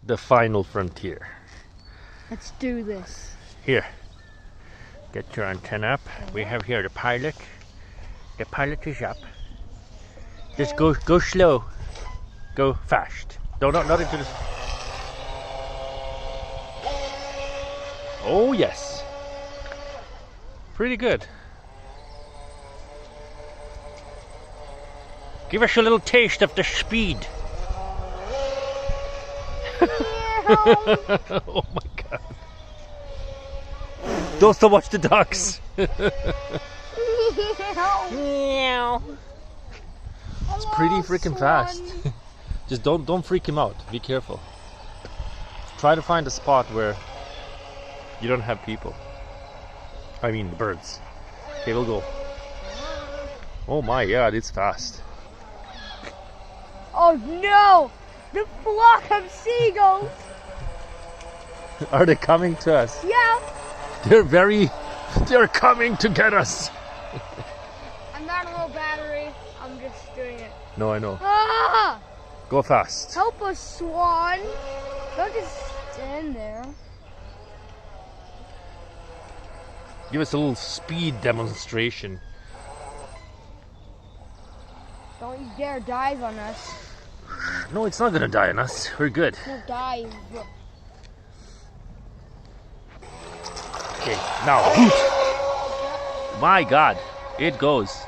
the final frontier. Let's do this. Here, get your antenna up. We have here the pilot. The pilot is up. Just go slow. Go fast. No, not into this. Oh yes. Pretty good. Give us a little taste of the speed. Oh my god. Those to watch the ducks. Meow. It's pretty freaking fast. Just don't freak him out. Be careful. Try to find a spot where you don't have people. I mean the birds. Okay, we'll go. Oh my god, it's fast. Oh no! The flock of seagulls! Are they coming to us? Yeah! They're coming to get us. I'm not a low battery. I'm just doing it. No, I know. Ah! Go fast. Help us, Swan! Don't just stand there. Give us a little speed demonstration. Don't you dare dive on us. No, it's not gonna die on us. We're good. No, dive. Okay, now hoot! My god, it goes.